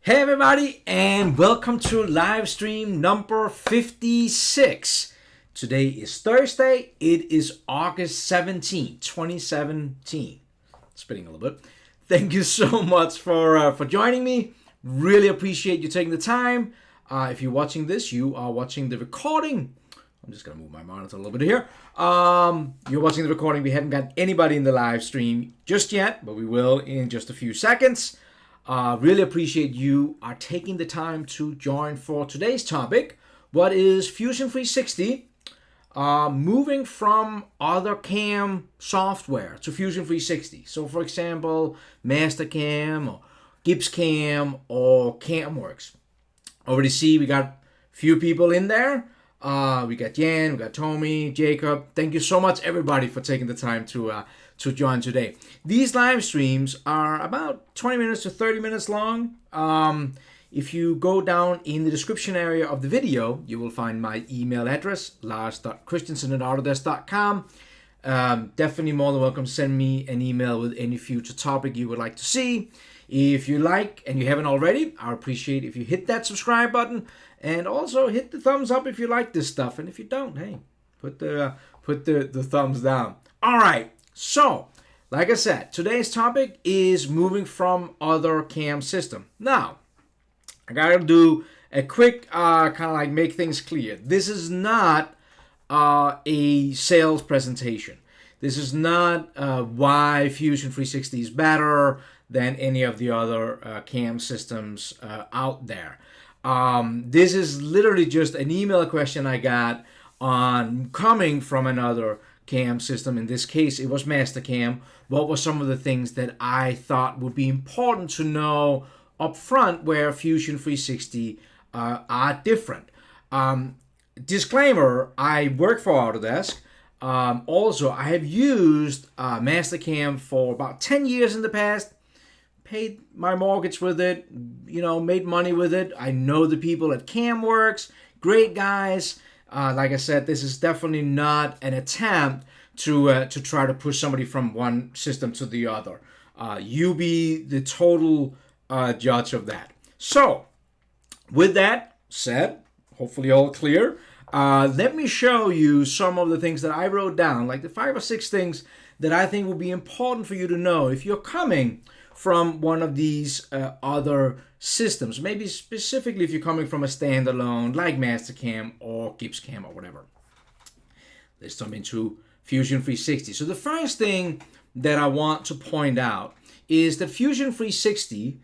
Hey everybody, and welcome to live stream number 56. Today is Thursday. It is August 17, 2017. Spitting a little bit. Thank you so much for joining me. Really appreciate you taking the time. If you're watching this, you are watching the recording. I'm just going to move my monitor a little bit here. You're watching the recording. We haven't got anybody in the live stream just yet, but we will in just a few seconds. Really appreciate you are taking the time to join for today's topic. What is Fusion 360? Moving from other CAM software to Fusion 360. So for example, Mastercam or GibbsCAM or CamWorks. Already see we got a few people in there. We got Jan, we got Tommy, Jacob. Thank you so much everybody for taking the time to join today. These live streams are about 20 minutes to 30 minutes long. If you go down in the description area of the video, you will find my email address, lars.christensen at Autodesk.com. Definitely more than welcome to send me an email with any future topic you would like to see. If you like and you haven't already, I appreciate if you hit that subscribe button and also hit the thumbs up if you like this stuff. And if you don't, hey, put the thumbs down. All right. So, like I said, today's topic is moving from other CAM system. Now, I gotta do a quick kind of like make things clear. This is not a sales presentation. This is not why Fusion 360 is better than any of the other CAM systems out there. This is literally just an email question I got on coming from another CAM system. In this case, it was Mastercam. What were some of the things that I thought would be important to know up front where Fusion 360 are different? Disclaimer, I work for Autodesk. Also, I have used Mastercam for about 10 years in the past. Paid my mortgage with it, made money with it. I know the people at CamWorks, great guys. Like I said, this is definitely not an attempt to try to push somebody from one system to the other. You be the total judge of that. So, with that said, hopefully all clear. Let me show you some of the things that I wrote down, like the 5 or 6 things that I think will be important for you to know if you're coming from one of these other systems. Maybe specifically if you're coming from a standalone like Mastercam or GibbsCAM or whatever. Let's jump into Fusion 360. So the first thing that I want to point out is that Fusion 360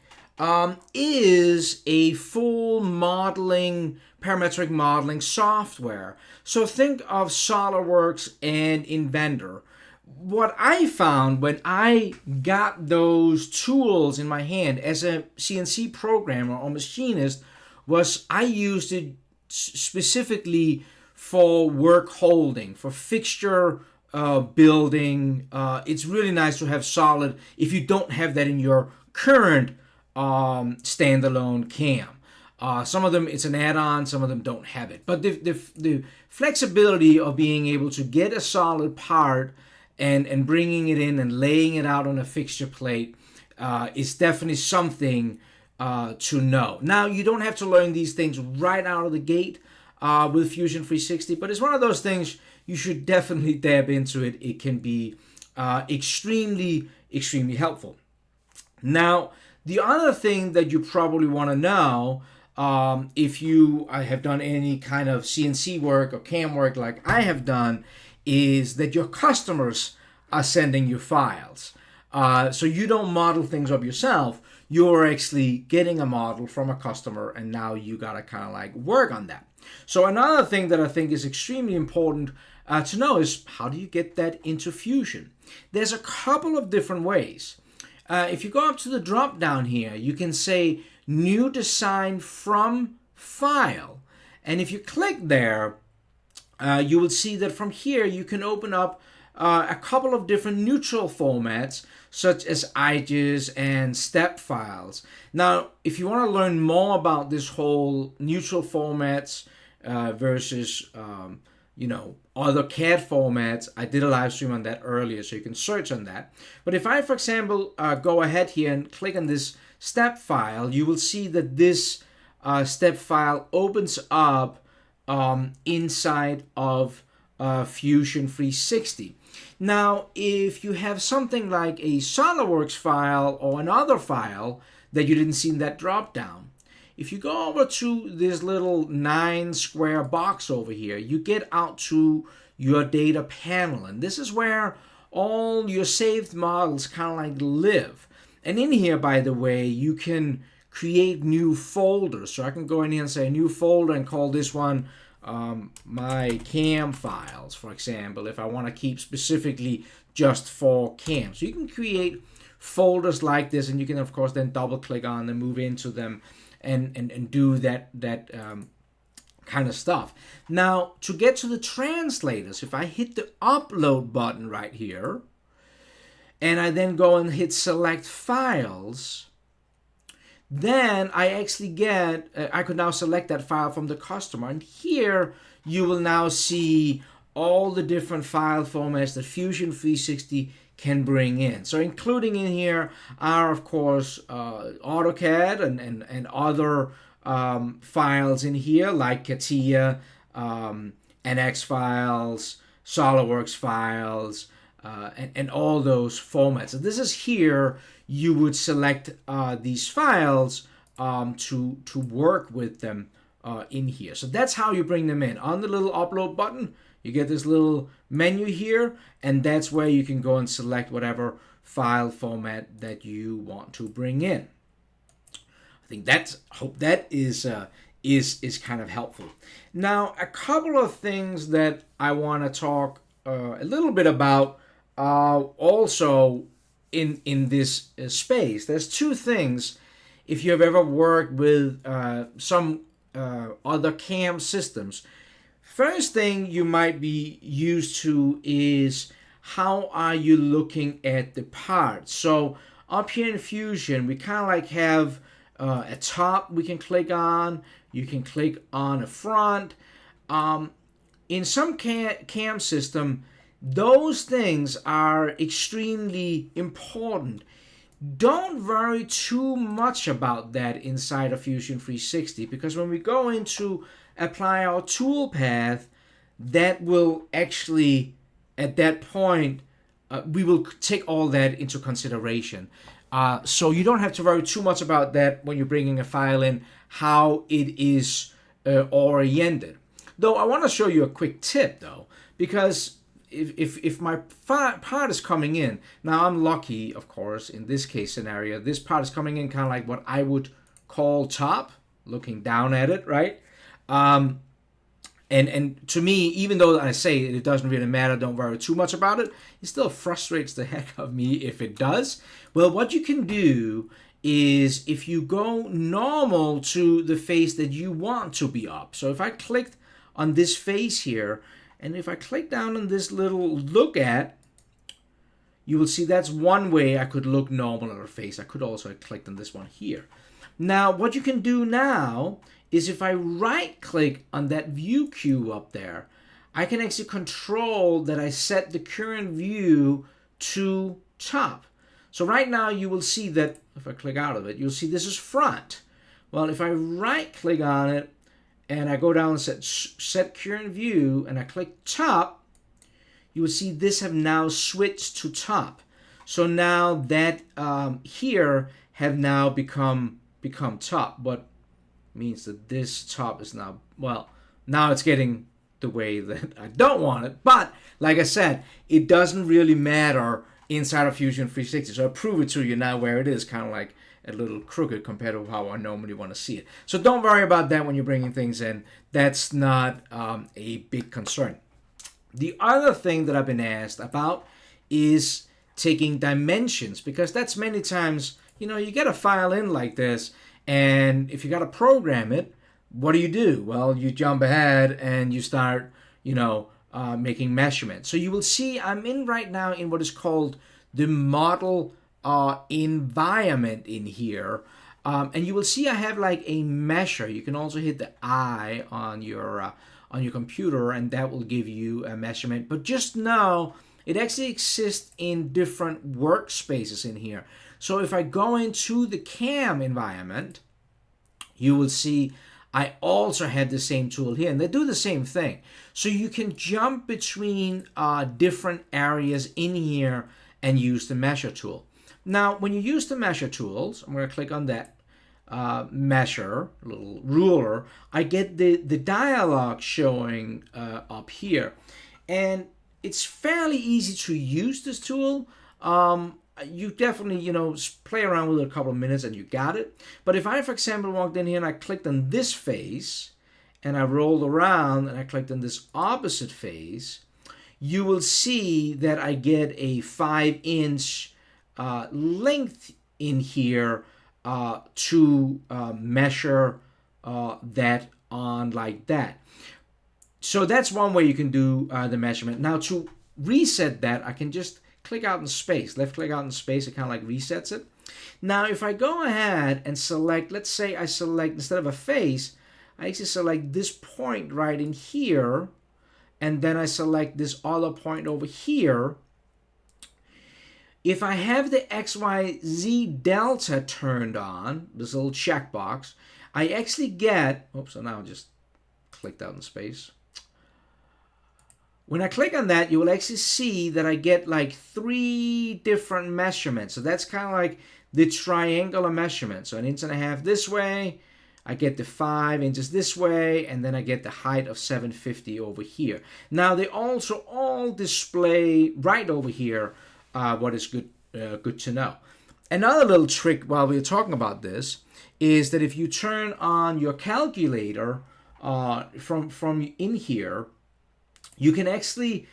is a full modeling, parametric modeling software. So think of SolidWorks and Inventor. What I found when I got those tools in my hand as a CNC programmer or machinist was I used it specifically for work holding, for fixture building. It's really nice to have solid if you don't have that in your current standalone CAM. Some of them it's an add-on, some of them don't have it. But the flexibility of being able to get a solid part and bringing it in and laying it out on a fixture plate is definitely something to know. Now, you don't have to learn these things right out of the gate with Fusion 360, but it's one of those things you should definitely dab into it. It can be extremely, extremely helpful. Now, the other thing that you probably want to know if you have done any kind of CNC work or CAM work like I have done is that your customers are sending you files. So you don't model things up yourself. You're actually getting a model from a customer, and now you got to kind of like work on that. So another thing that I think is extremely important to know is how do you get that into Fusion? There's a couple of different ways. If you go up to the drop down here, you can say New Design from File. And if you click there, you will see that from here you can open up a couple of different neutral formats such as IGES and step files. Now, if you want to learn more about this whole neutral formats versus other CAD formats, I did a live stream on that earlier, so you can search on that. But if I, for example, go ahead here and click on this step file, you will see that this step file opens up inside of Fusion 360. Now, if you have something like a SolidWorks file or another file that you didn't see in that drop down, if you go over to this little 9 square box over here, you get out to your data panel, and this is where all your saved models kind of like live. And in here, by the way, you can create new folders. So I can go in here and say new folder and call this one my CAM files, for example, if I want to keep specifically just for CAM. So you can create folders like this, and you can of course then double click on them, move into them, and do that kind of stuff. Now, to get to the translators, if I hit the upload button right here, and I then go and hit select files, then I actually get, I could now select that file from the customer. And here you will now see all the different file formats that Fusion 360 can bring in. So including in here are, of course, AutoCAD and other files in here like CATIA, NX files, SolidWorks files, and all those formats. So this is here you would select these files to work with them in here. So that's how you bring them in. On the little upload button, you get this little menu here, and that's where you can go and select whatever file format that you want to bring in. I think hope that is kind of helpful. Now, a couple of things that I want to talk a little bit about also in this space. There's two things. If you have ever worked with some other CAM systems, first thing you might be used to is how are you looking at the parts. So up here in Fusion, we kind of like have a top we can click on. You can click on a front. In some CAM system, those things are extremely important. Don't worry too much about that inside of Fusion 360, because when we go into apply our toolpath, that will actually, at that point, we will take all that into consideration. So you don't have to worry too much about that when you're bringing a file in, how it is oriented. Though I want to show you a quick tip, though, because if my part is coming in, now I'm lucky, of course, in this case scenario, this part is coming in kind of like what I would call top, looking down at it, right? And to me, even though I say it doesn't really matter, don't worry too much about it, it still frustrates the heck of me if it does. Well, what you can do is if you go normal to the face that you want to be up. So if I clicked on this face here, and if I click down on this little look at, you will see that's one way I could look normal at a face. I could also have clicked on this one here. Now, what you can do now is if I right click on that view cube up there, I can actually control that I set the current view to top. So right now you will see that if I click out of it, you'll see this is front. Well, if I right click on it and I go down and set current view and I click top, you will see this have now switched to top. So now that here have now become top, but means that this top is now, well, now it's getting the way that I don't want it. But like I said, it doesn't really matter inside of Fusion 360. So I'll prove it to you now where it is kind of like a little crooked compared to how I normally want to see it. So don't worry about that when you're bringing things in. That's not a big concern. The other thing that I've been asked about is taking dimensions, because that's many times, you know, you get a file in like this, and if you got to program it, what do? Well, you jump ahead and you start, making measurements. So you will see I'm in right now in what is called the model environment in here. And you will see I have like a measure. You can also hit the I on your computer, and that will give you a measurement. But just know it actually exists in different workspaces in here. So if I go into the CAM environment, you will see I also have the same tool here, and they do the same thing. So you can jump between different areas in here and use the measure tool. Now, when you use the measure tools, I'm going to click on that measure, little ruler. I get the dialog showing up here. And it's fairly easy to use this tool. You definitely, play around with it a couple of minutes and you got it. But if I, for example, walked in here and I clicked on this face and I rolled around and I clicked on this opposite face, you will see that I get a 5-inch length in here to measure that on like that. So that's one way you can do the measurement. Now to reset that, I can just click out in space, left click out in space, it kind of like resets it. Now if I go ahead and select, let's say I select, instead of a face, I actually select this point right in here, and then I select this other point over here. If I have the XYZ delta turned on, this little checkbox, I actually get, oops, so now I just clicked out in space. When I click on that, you will actually see that I get like 3 different measurements. So that's kind of like the triangular measurement. So 1.5 inches this way, I get the 5 inches this way, and then I get the height of 750 over here. Now they also all display right over here what is good to know. Another little trick while we're talking about this is that if you turn on your calculator from in here, you can actually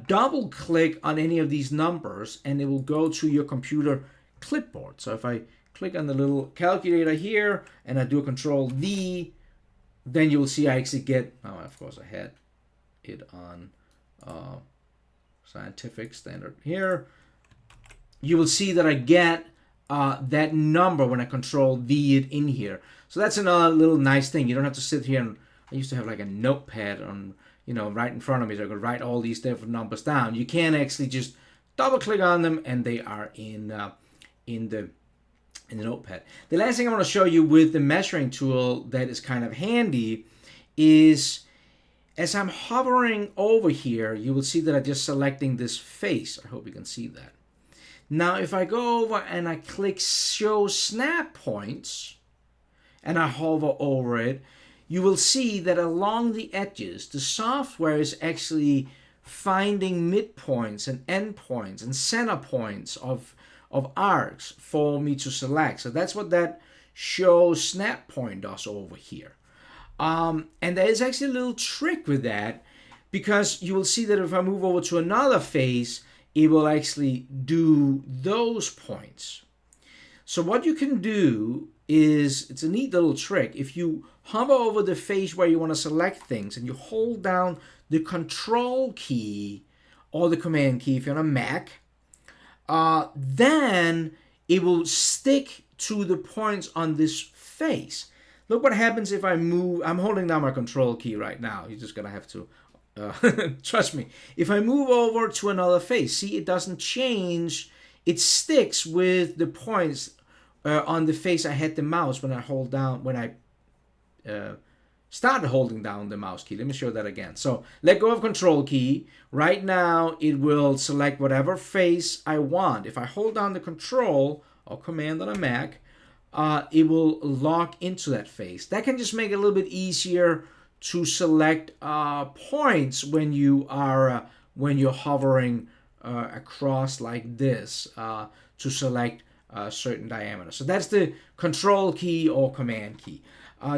double click on any of these numbers and it will go to your computer clipboard. So if I click on the little calculator here and I do a Control V, then you'll see I actually get, oh, of course I had it on scientific standard here. You will see that I get that number when I Control V it in here. So that's another little nice thing. You don't have to sit here and, I used to have like a notepad on, right in front of me, so I could write all these different numbers down. You can actually just double click on them and they are in the notepad. The last thing I want to show you with the measuring tool that is kind of handy is, as I'm hovering over here, you will see that I'm just selecting this face. I hope you can see that. Now if I go over and I click show snap points and I hover over it, you will see that along the edges, the software is actually finding midpoints and endpoints and center points of arcs for me to select. So that's what that show snap point does over here. And there is actually a little trick with that, because you will see that if I move over to another face, it will actually do those points. So what you can do is, it's a neat little trick. If you hover over the face where you want to select things and you hold down the Control key or the Command key if you're on a Mac, then it will stick to the points on this face. Look what happens if I move. I'm holding down my Control key right now. You're just going to have to trust me. If I move over to another face, see, it doesn't change. It sticks with the points on the face I had the mouse when I hold down, when I started holding down the mouse key. Let me show that again. So let go of Control key. Right now it will select whatever face I want. If I hold down the Control or Command on a Mac, it will lock into that face. That can just make it a little bit easier to select points when you are when you're hovering across like this to select a certain diameter. So that's the Control key or Command key.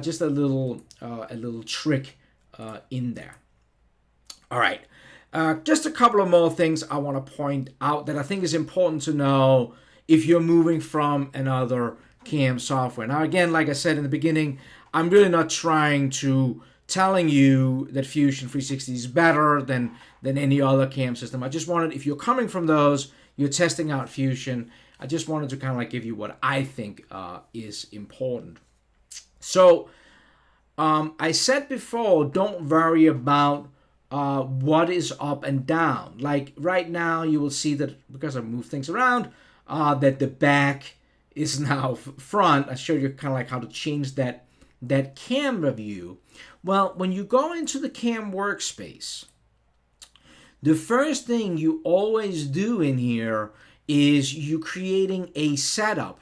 Just a little trick in there. All right, just a couple of more things I want to point out that I think is important to know if you're moving from another CAM software. Now, again, like I said in the beginning, I'm really not trying to telling you that Fusion 360 is better than any other CAM system. I just wanted, if you're coming from those, you're testing out Fusion, I just wanted to kind of like give you what I think is important. So I said before, don't worry about what is up and down. Like right now, you will see that because I move things around, that the back is now front. I showed you kind of like how to change that camera view. Well, when you go into the CAM workspace, the first thing you always do in here is you creating a setup.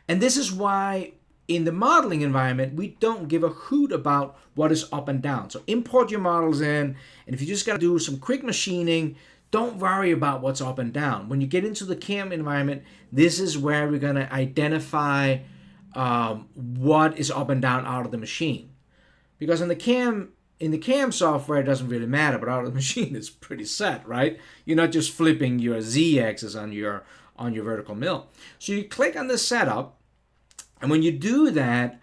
And this is why in the modeling environment, we don't give a hoot about what is up and down. So import your models in, and if you just got to do some quick machining, don't worry about what's up and down. When you get into the CAM environment, this is where we're going to identify what is up and down out of the machine. Because in the CAM software, it doesn't really matter, but out of the machine, it's pretty set, right? You're not just flipping your z-axis on your vertical mill. So you click on the setup, and when you do that,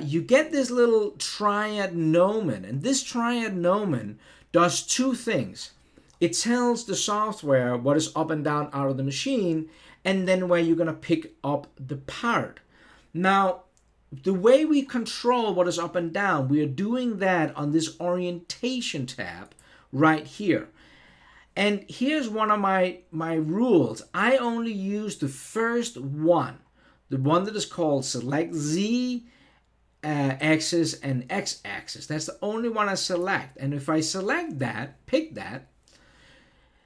you get this little triad gnomon, and this triad gnomon does two things. It tells the software what is up and down out of the machine, and then where you're going to pick up the part. Now, the way we control what is up and down, we are doing that on this orientation tab right here. And here's one of my rules. I only use the first one, the one that is called select Z axis and X axis. That's the only one I select. And if I select that, pick that,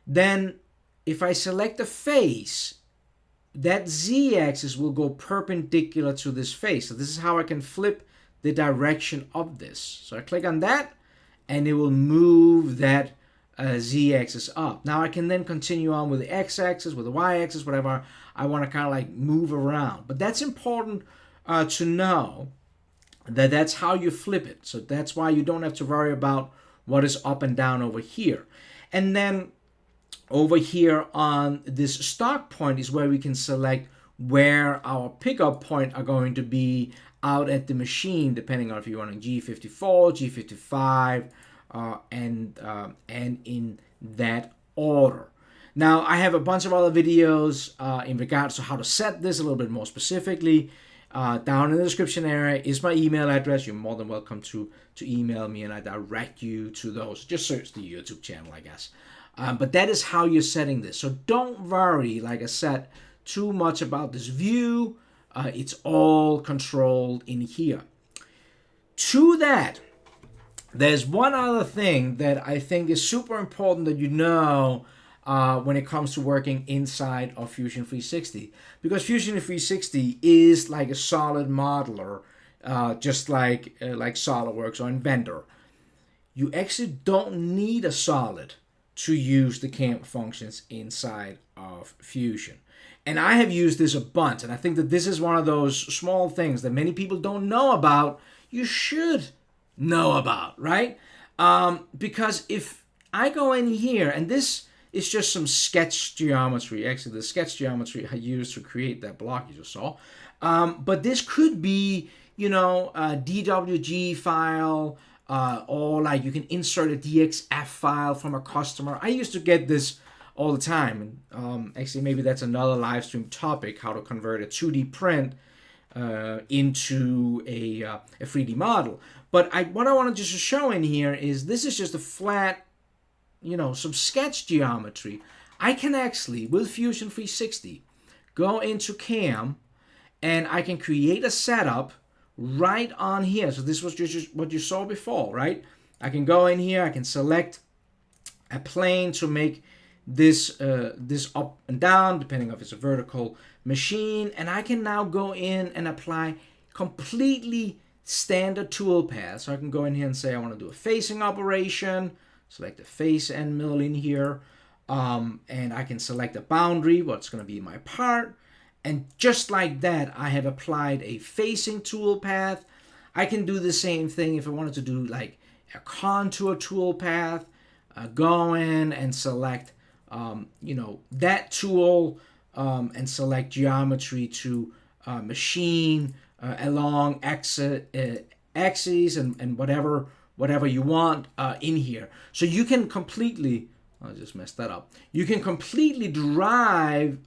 then if I select the face, that Z-axis will go perpendicular to this face. So this is how I can flip the direction of this. So I click on that, and it will move that Z-axis up. Now I can then continue on with the X-axis, with the Y-axis, whatever I want to kind of like move around. But that's important to know that that's how you flip it. So that's why you don't have to worry about what is up and down over here. And then over here on this stock point is where we can select where our pickup point are going to be out at the machine, depending on if you're running G54, G55, and in that order. Now, I have a bunch of other videos in regards to how to set this a little bit more specifically. Down in the description area is my email address. You're more than welcome to email me, and I direct you to those. Just search the YouTube channel, I guess. But that is how you're setting this. So don't worry, like I said, too much about this view. It's all controlled in here. To that, there's one other thing that I think is super important that you know when it comes to working inside of Fusion 360. Because Fusion 360 is like a solid modeler, just like SolidWorks or Inventor. You actually don't need a solid to use the CAM functions inside of Fusion. And I have used this a bunch, and I think that this is one of those small things that many people don't know about, you should know about, right? Because if I go in here, and this is just some sketch geometry, actually the sketch geometry I used to create that block you just saw, but this could be, a DWG file, or like you can insert a DXF file from a customer. I used to get this all the time. Actually, maybe that's another live stream topic, how to convert a 2D print into a 3D model. But what I wanted just to show in here is this is just a flat, some sketch geometry. I can actually, with Fusion 360, go into CAM, and I can create a setup right on here. So this was just what you saw before, right? I can go in here, I can select a plane to make this up and down, depending if it's a vertical machine, and I can now go in and apply completely standard toolpath. So I can go in here and say I want to do a facing operation, select the face end mill in here, and I can select a boundary, what's going to be my part. And just like that, I have applied a facing toolpath. I can do the same thing if I wanted to do like a contour toolpath. Go in and select, that tool and select geometry to machine along axes and whatever you want in here. So you can completely, I just messed that up. You can completely derive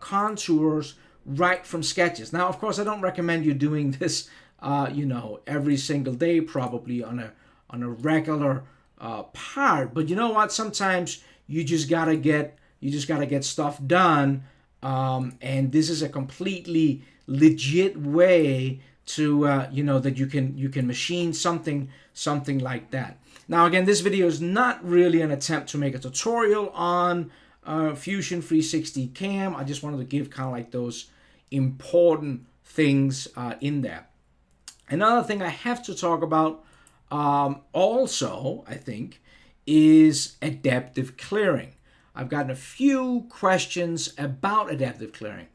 contours right from sketches. Now, of course, I don't recommend you doing this, every single day, probably on a regular part. But you know what? Sometimes you just gotta get stuff done And this is a completely legit way to that you can machine something like that. Now again, this video is not really an attempt to make a tutorial on Fusion 360 CAM. I just wanted to give kind of like those important things in there. Another thing I have to talk about also, I think, is adaptive clearing. I've gotten a few questions about adaptive clearing.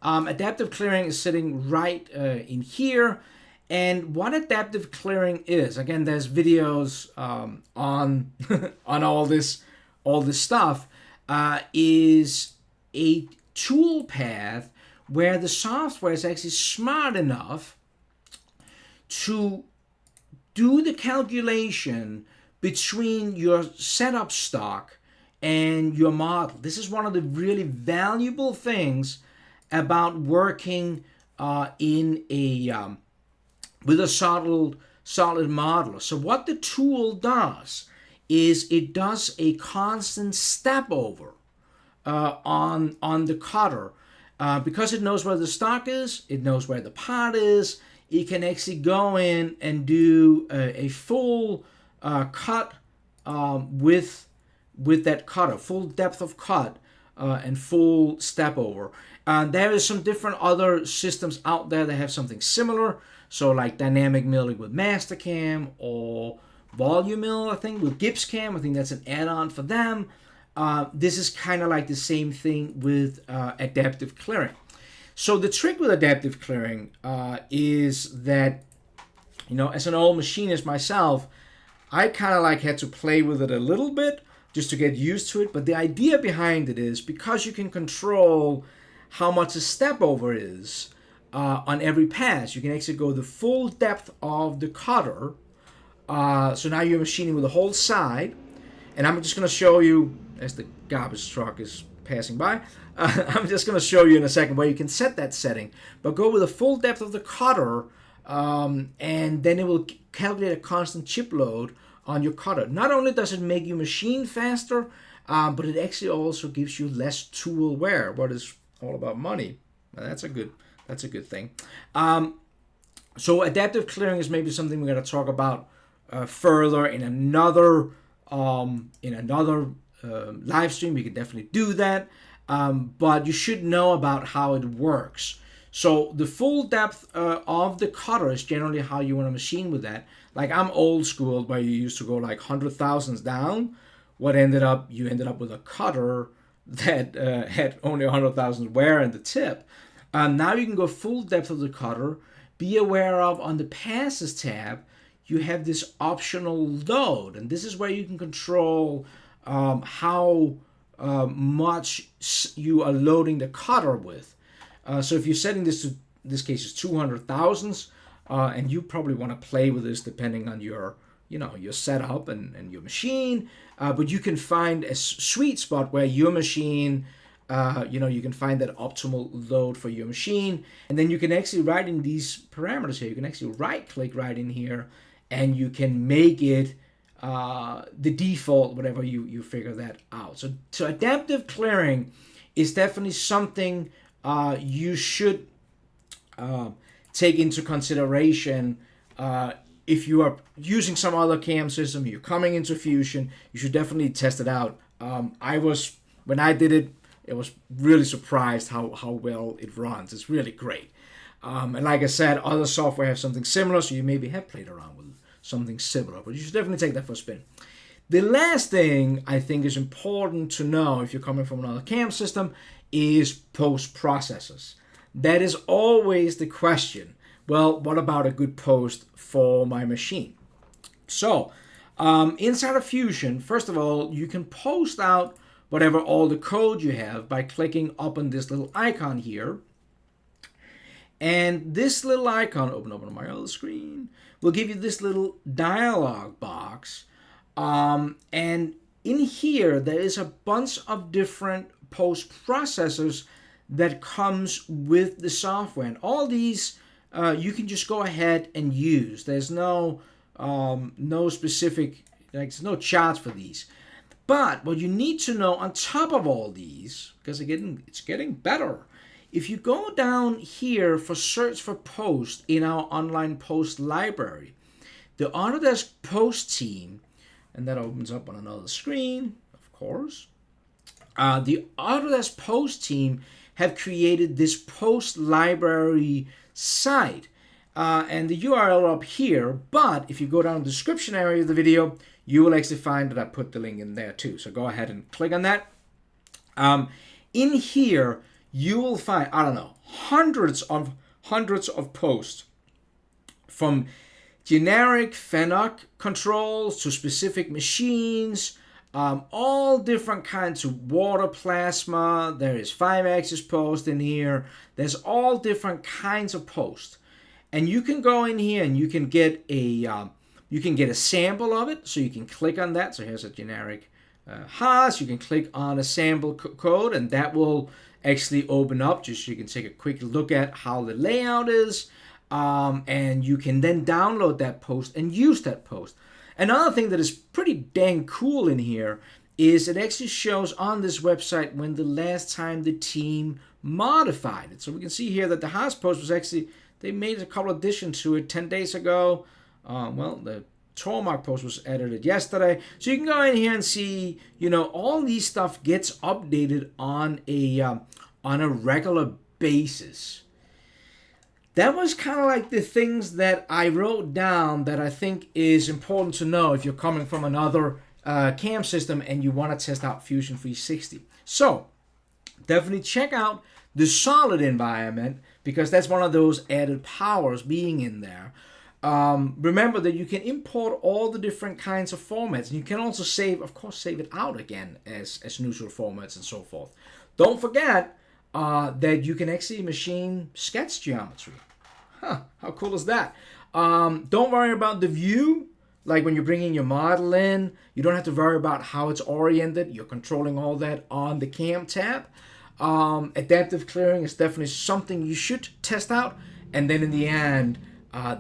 Adaptive clearing is sitting right in here. And what adaptive clearing is, again, there's videos on on all this stuff, is a tool path where the software is actually smart enough to do the calculation between your setup stock and your model. This is one of the really valuable things about working in a with a solid modeler. So what the tool does is it does a constant step over on the cutter. Because it knows where the stock is, it knows where the part is, it can actually go in and do a full cut with that cutter, full depth of cut and full step over. There is some different other systems out there that have something similar. So like dynamic milling with Mastercam or volume mill, I think, with GibbsCAM. I think that's an add-on for them. This is kind of like the same thing with adaptive clearing. So the trick with adaptive clearing is that, as an old machinist myself, I kind of like had to play with it a little bit just to get used to it. But the idea behind it is because you can control how much a step over is on every pass, you can actually go the full depth of the cutter. So now you're machining with the whole side. And I'm just going to show you, as the garbage truck is passing by, I'm just going to show you in a second where you can set that setting. But go with the full depth of the cutter, and then it will calculate a constant chip load on your cutter. Not only does it make you machine faster, but it actually also gives you less tool wear. What is all about money? Well, that's a good thing. So adaptive clearing is maybe something we're going to talk about further in another live stream. We can definitely do that, but you should know about how it works. So the full depth of the cutter is generally how you want to machine with that. Like I'm old school, where you used to go like 100,000s down. You ended up with a cutter that had only 100,000 wear in the tip. Now you can go full depth of the cutter. Be aware of on the passes tab, you have this optional load, and this is where you can control how much you are loading the cutter with. So if you're setting this to, in this case, is 200,000s, and you probably want to play with this depending on your setup and your machine, but you can find a sweet spot where your machine, you can find that optimal load for your machine, and then you can actually write in these parameters here. You can actually right-click right in here, and you can make it the default, whatever you figure that out. So adaptive clearing is definitely something you should take into consideration if you are using some other CAM system, you're coming into Fusion, you should definitely test it out. When I did it, I was really surprised how well it runs. It's really great. And like I said, other software have something similar, so you maybe have played around with something similar, but you should definitely take that for a spin. The last thing I think is important to know if you're coming from another CAM system is post-processors. That is always the question. Well, what about a good post for my machine? So, inside of Fusion, first of all, you can post out whatever all the code you have by clicking up on this little icon here. And this little icon, open up on my other screen, will give you this little dialog box. And in here, there is a bunch of different post processors that comes with the software. And all these you can just go ahead and use. There's no specific, there's no charts for these. But what you need to know on top of all these, because again, it's getting better. If you go down here for search for post in our online post library, the Autodesk post team, and that opens up on another screen, of course. The Autodesk post team have created this post library site. And the URL up here, but if you go down the description area of the video, you will actually find that I put the link in there too. So go ahead and click on that. In here, you will find, I don't know, hundreds of posts, from generic FENUC controls to specific machines, all different kinds of water plasma. There is 5-axis post in here. There's all different kinds of posts. And you can go in here and you can get a sample of it. So you can click on that. So here's a generic Haas. You can click on a sample code, and that will actually open up just so you can take a quick look at how the layout is. And you can then download that post and use that post. Another thing that is pretty dang cool in here is it actually shows on this website when the last time the team modified it. So we can see here that the Haas post was actually, they made a couple additions to it 10 days ago. The Tormark post was edited yesterday. So you can go in here and see, all these stuff gets updated on a regular basis. That was kind of like the things that I wrote down that I think is important to know if you're coming from another CAM system and you want to test out Fusion 360. So definitely check out the solid environment, because that's one of those added powers being in there. Remember that you can import all the different kinds of formats, and you can also save it out again as neutral formats and so forth. Don't forget that you can actually machine sketch geometry. How cool is that? Don't worry about the view. Like when you're bringing your model in, you don't have to worry about how it's oriented. You're controlling all that on the CAM tab. Adaptive clearing is definitely something you should test out. And then in the end,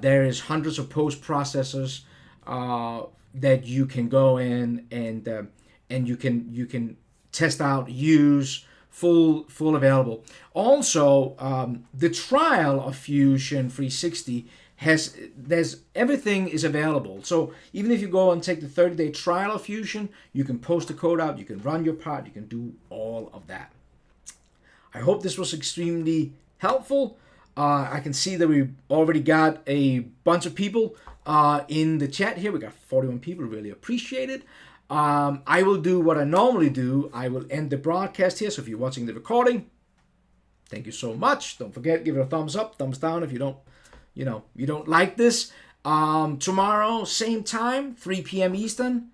there is hundreds of post processors that you can go in and you can test out, use, full available. Also, the trial of Fusion 360 everything is available. So even if you go and take the 30-day trial of Fusion, you can post the code out, you can run your part, you can do all of that. I hope this was extremely helpful. I can see that we already got a bunch of people in the chat here. We got 41 people. Really appreciate it. I will do what I normally do. I will end the broadcast here. So if you're watching the recording, thank you so much. Don't forget, give it a thumbs up, thumbs down if you don't like this. Tomorrow, same time, 3 p.m. Eastern.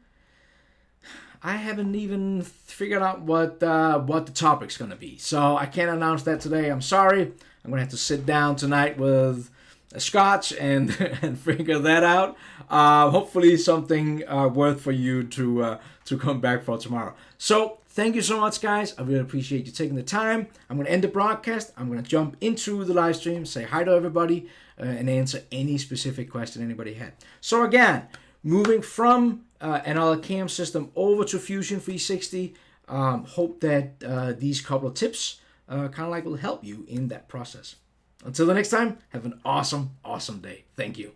I haven't even figured out what the topic's going to be. So I can't announce that today. I'm sorry. I'm going to have to sit down tonight with a scotch and figure that out. Hopefully something worth for you to come back for tomorrow. So thank you so much, guys. I really appreciate you taking the time. I'm going to end the broadcast. I'm going to jump into the live stream, say hi to everybody, and answer any specific question anybody had. So again, moving from another CAM system over to Fusion 360. Hope that these couple of tips kind of like will help you in that process. Until the next time, have an awesome day. Thank you.